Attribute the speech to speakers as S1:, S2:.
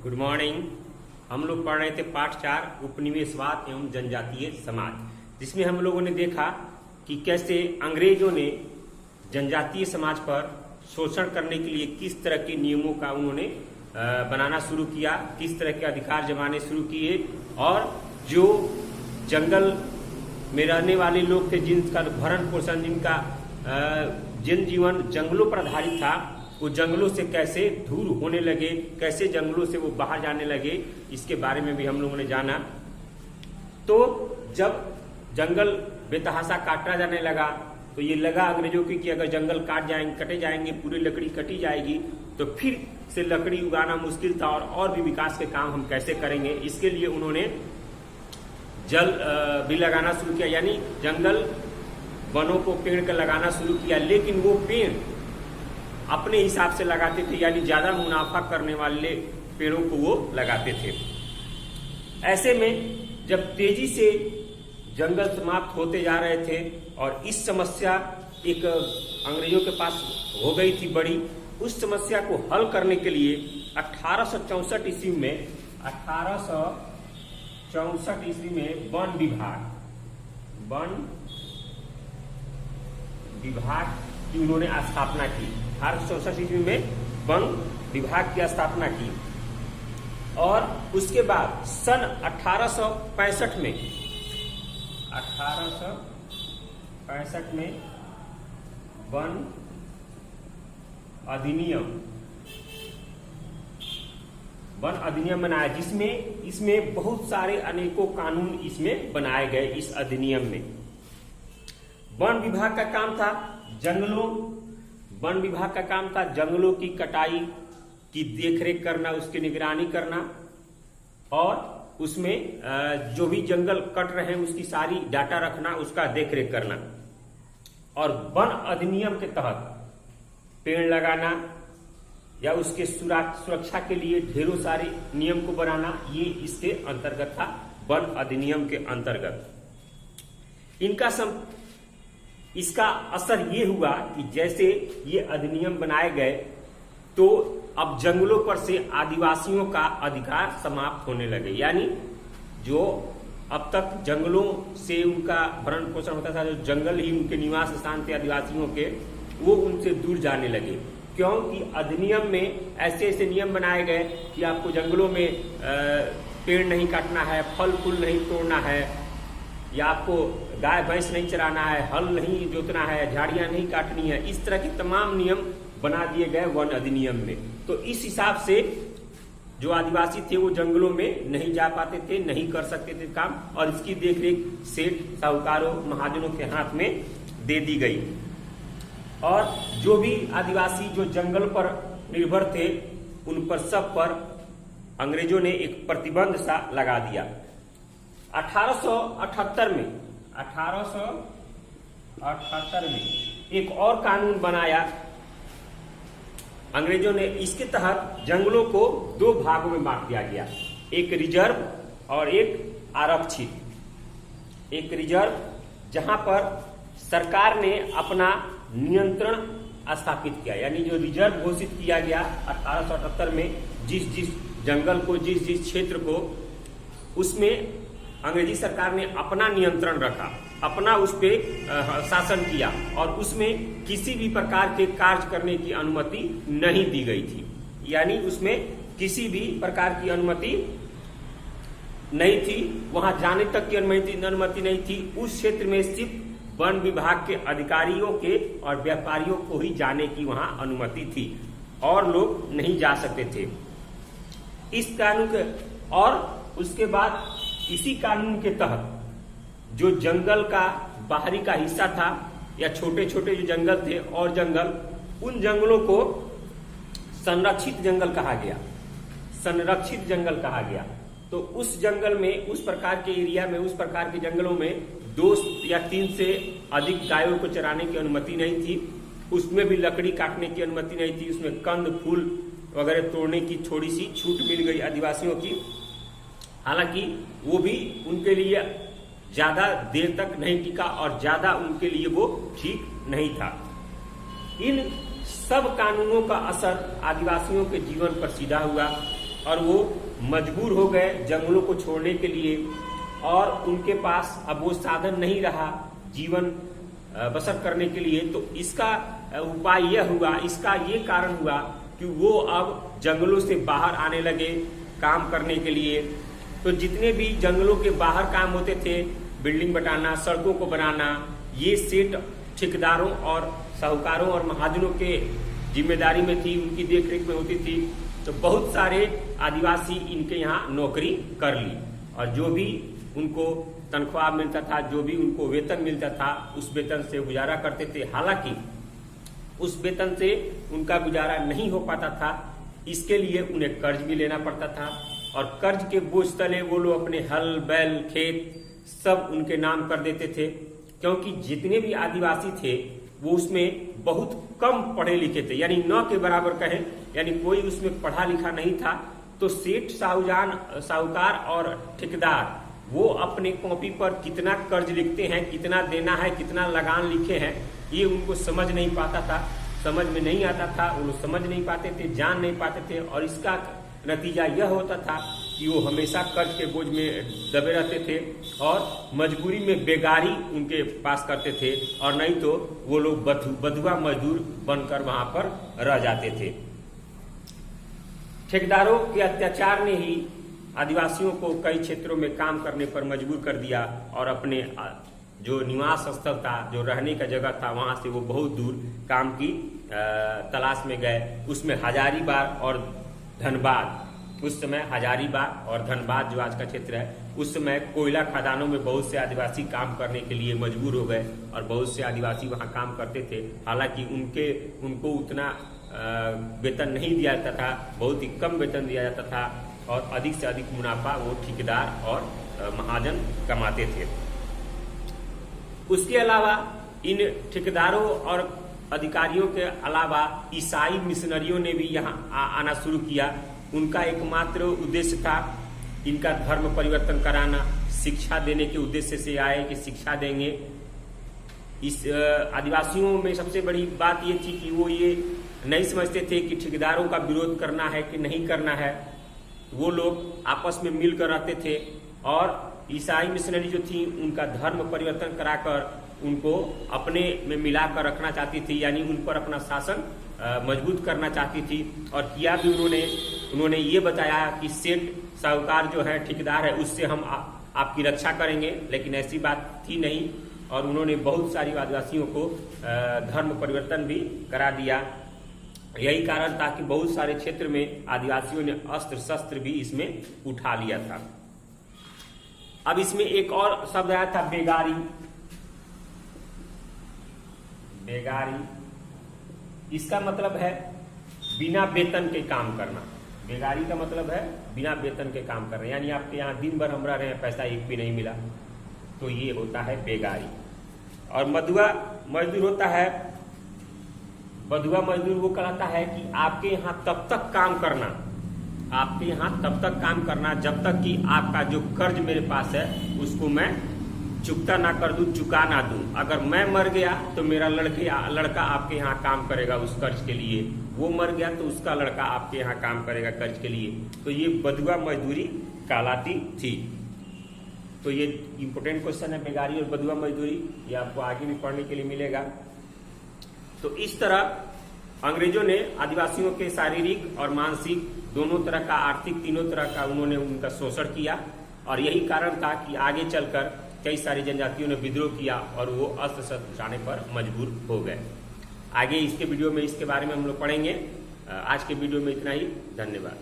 S1: Good morning. हम लोग पढ़ रहे थे पाठ 4 उपनिवेशवाद एवं जनजातीय समाज, जिसमें हम लोगों ने देखा कि कैसे अंग्रेजों ने जनजातीय समाज पर शोषण करने के लिए किस तरह के नियमों का उन्होंने बनाना शुरू किया, किस तरह के अधिकार जमाने शुरू किए, और जो जंगल में रहने वाले लोग थे, जिनका भरण पोषण, जिनका जनजीवन जंगलों पर आधारित था, वो जंगलों से कैसे दूर होने लगे, कैसे जंगलों से वो बाहर जाने लगे, इसके बारे में भी हम लोगों ने जाना। तो जब जंगल बेतहाशा काटा जाने लगा तो ये लगा अंग्रेजों की कि अगर जंगल कटे जाएंगे, पूरी लकड़ी कटी जाएगी, तो फिर से लकड़ी उगाना मुश्किल था और भी विकास के काम हम कैसे करेंगे। इसके लिए उन्होंने जल भी लगाना शुरू किया, यानी जंगल वनों को पेड़ का लगाना शुरू किया, लेकिन वो पेड़ अपने हिसाब से लगाते थे, यानी ज्यादा मुनाफा करने वाले पेड़ों को वो लगाते थे। ऐसे में जब तेजी से जंगल समाप्त होते जा रहे थे और इस समस्या एक अंग्रेजों के पास हो गई थी बड़ी, उस समस्या को हल करने के लिए 1864 ईस्वी में वन विभाग की उन्होंने स्थापना की। 1864 ईस्वी में वन विभाग की स्थापना की और उसके बाद सन 1865 में वन अधिनियम बनाया, जिसमें इसमें बहुत सारे अनेकों कानून इसमें बनाए गए। इस अधिनियम में वन विभाग का काम था जंगलों की कटाई की देखरेख करना, उसकी निगरानी करना, और उसमें जो भी जंगल कट रहे हैं उसकी सारी डाटा रखना, उसका देखरेख करना। और वन अधिनियम के तहत पेड़ लगाना या उसके सुरक्षा के लिए ढेरों सारे नियम को बनाना, ये इसके अंतर्गत था, वन अधिनियम के अंतर्गत। इसका असर ये हुआ कि जैसे ये अधिनियम बनाए गए तो अब जंगलों पर से आदिवासियों का अधिकार समाप्त होने लगे, यानी जो अब तक जंगलों से उनका भरण पोषण होता था, जो जंगल ही उनके निवास स्थान थे आदिवासियों के, वो उनसे दूर जाने लगे। क्योंकि अधिनियम में ऐसे ऐसे नियम बनाए गए कि आपको जंगलों में पेड़ नहीं काटना है, फल फूल नहीं तोड़ना है, या आपको गाय भैंस नहीं चराना है, हल नहीं जोतना है, झाड़ियां नहीं काटनी है। इस तरह के तमाम नियम बना दिए गए वन अधिनियम में। तो इस हिसाब से जो आदिवासी थे वो जंगलों में नहीं जा पाते थे, नहीं कर सकते थे काम, और इसकी देखरेख सेठ, साहूकारों, महाजनों के हाथ में दे दी गई। और जो भी आदिवासी जो जंगल पर निर्भर थे, उन पर सब पर अंग्रेजों ने एक प्रतिबंध सा लगा दिया। 1878 में एक और कानून बनाया अंग्रेजों ने। इसके तहत जंगलों को 2 भागों में बांट दिया गया, एक रिजर्व और एक आरक्षित। एक रिजर्व जहां पर सरकार ने अपना नियंत्रण स्थापित किया, यानी जो रिजर्व घोषित किया गया 1878 में, जिस जंगल को, जिस क्षेत्र को, उसमें अंग्रेजी सरकार ने अपना नियंत्रण रखा, अपना उस पर शासन किया, और उसमें किसी भी प्रकार के कार्य करने की अनुमति नहीं दी गई थी। यानी उसमें किसी भी प्रकार की अनुमति नहीं थी, वहां जाने तक की अनुमति नहीं थी। उस क्षेत्र में सिर्फ वन विभाग के अधिकारियों के और व्यापारियों को ही जाने की वहां अनुमति थी, और लोग नहीं जा सकते थे। इस कानून के, और उसके बाद इसी कानून के तहत जो जंगल का बाहरी का हिस्सा था, या छोटे छोटे जो जंगल थे और जंगल, उन जंगलों को संरक्षित जंगल कहा गया। तो उस जंगल में, उस प्रकार के एरिया में, उस प्रकार के जंगलों में 2 या 3 से अधिक गायों को चराने की अनुमति नहीं थी। उसमें भी लकड़ी काटने की अनुमति नहीं थी। उसमें कंद फूल वगैरह तोड़ने की थोड़ी सी छूट मिल गई आदिवासियों की। हालांकि वो भी उनके लिए ज्यादा देर तक नहीं टिका और ज्यादा उनके लिए वो ठीक नहीं था। इन सब कानूनों का असर आदिवासियों के जीवन पर सीधा हुआ। और वो मजबूर हो गए जंगलों को छोड़ने के लिए, और उनके पास अब वो साधन नहीं रहा जीवन बसर करने के लिए। तो इसका उपाय यह हुआ, इसका ये कारण हुआ कि वो अब जंगलों से बाहर आने लगे काम करने के लिए। तो जितने भी जंगलों के बाहर काम होते थे, बिल्डिंग बनाना, सड़कों को बनाना, ये सेठ ठेकेदारों और साहूकारों और महाजनों के जिम्मेदारी में थी, उनकी देखरेख में होती थी। तो बहुत सारे आदिवासी इनके यहाँ नौकरी कर ली, और जो भी उनको तनख्वाह मिलता था, जो भी उनको वेतन मिलता था, उस वेतन से गुजारा करते थे। हालांकि उस वेतन से उनका गुजारा नहीं हो पाता था, इसके लिए उन्हें कर्ज भी लेना पड़ता था, और कर्ज के बोझ तले वो लोग अपने हल बैल खेत सब उनके नाम कर देते थे। क्योंकि जितने भी आदिवासी थे वो उसमें बहुत कम पढ़े लिखे थे, यानी न के बराबर कहें, यानी कोई उसमें पढ़ा लिखा नहीं था। तो सेठ साहूकार और ठेकेदार वो अपने कॉपी पर कितना कर्ज लिखते हैं, कितना देना है, कितना लगान लिखे हैं, ये उनको समझ नहीं पाता था, समझ में नहीं आता था। वो लोग समझ नहीं पाते थे, जान नहीं पाते थे, और इसका नतीजा यह होता था कि वो हमेशा कर्ज के बोझ में दबे रहते थे, और मजबूरी में बेगारी उनके पास करते थे, और नहीं तो वो लोग बधुआ मजदूर बनकर वहां पर रह जाते थे। ठेकेदारों के अत्याचार ने ही आदिवासियों को कई क्षेत्रों में काम करने पर मजबूर कर दिया, और अपने जो निवास स्थल था, जो रहने का जगह था, वहां से वो बहुत दूर काम की तलाश में गए। उसमें हजारीबाग और धनबाद, उस समय हजारीबाग और धनबाद जो आज का क्षेत्र है, उस समय कोयला खदानों में बहुत से आदिवासी काम करने के लिए मजबूर हो गए, और बहुत से आदिवासी वहां काम करते थे। हालांकि उनको उतना वेतन नहीं दिया जाता था, बहुत ही कम वेतन दिया जाता था, और अधिक से अधिक मुनाफा वो ठेकेदार और महाजन कमाते थे। उसके अलावा इन ठेकेदारों और अधिकारियों के अलावा ईसाई मिशनरियों ने भी यहाँ आना शुरू किया। उनका एकमात्र उद्देश्य था इनका धर्म परिवर्तन कराना, शिक्षा देने के उद्देश्य से आए कि शिक्षा देंगे। इस आदिवासियों में सबसे बड़ी बात ये थी कि वो ये नहीं समझते थे कि ठेकेदारों का विरोध करना है कि नहीं करना है। वो लोग आपस में मिलकर रहते थे, और ईसाई मिशनरी जो थी उनका धर्म परिवर्तन कराकर उनको अपने में मिलाकर रखना चाहती थी, यानी उन पर अपना शासन मजबूत करना चाहती थी। और किया भी उन्होंने ये बताया कि सेठ साहूकार जो है, ठेकेदार है, उससे हम आपकी रक्षा करेंगे, लेकिन ऐसी बात थी नहीं। और उन्होंने बहुत सारी आदिवासियों को धर्म परिवर्तन भी करा दिया। यही कारण था कि बहुत सारे क्षेत्र में आदिवासियों ने अस्त्र शस्त्र भी इसमें उठा लिया था। अब इसमें एक और शब्द आया था, बेगारी। इसका मतलब है बिना वेतन के काम करना। बेगारी का मतलब है बिना वेतन के काम करना, यानी आपके यहाँ दिन भर हम रह रहे हैं, पैसा एक भी नहीं मिला, तो ये होता है बेगारी। और बधुआ मजदूर होता है, बधुआ मजदूर वो कहलाता है कि आपके यहाँ तब तक काम करना, आपके यहाँ तब तक काम करना जब तक कि आपका जो कर्ज मेरे पास है उसको मैं चुकता ना कर दूं, चुका ना दूं। अगर मैं मर गया तो मेरा लड़का आपके यहाँ काम करेगा उस कर्ज के लिए, वो मर गया तो उसका लड़का आपके यहाँ काम करेगा कर्ज के लिए। तो ये बधुआ मजदूरी कहलाती थी। तो ये इंपोर्टेंट क्वेश्चन है, बेगारी और बधुआ मजदूरी, ये आपको आगे भी पढ़ने के लिए मिलेगा। तो इस तरह अंग्रेजों ने आदिवासियों के शारीरिक और मानसिक दोनों तरह का, आर्थिक तीनों तरह का उन्होंने उनका शोषण किया, और यही कारण था कि आगे चलकर कई सारी जनजातियों ने विद्रोह किया और वो अस्त्र शस्त्र उठाने पर मजबूर हो गए। आगे इसके वीडियो में इसके बारे में हम लोग पढ़ेंगे। आज के वीडियो में इतना ही, धन्यवाद।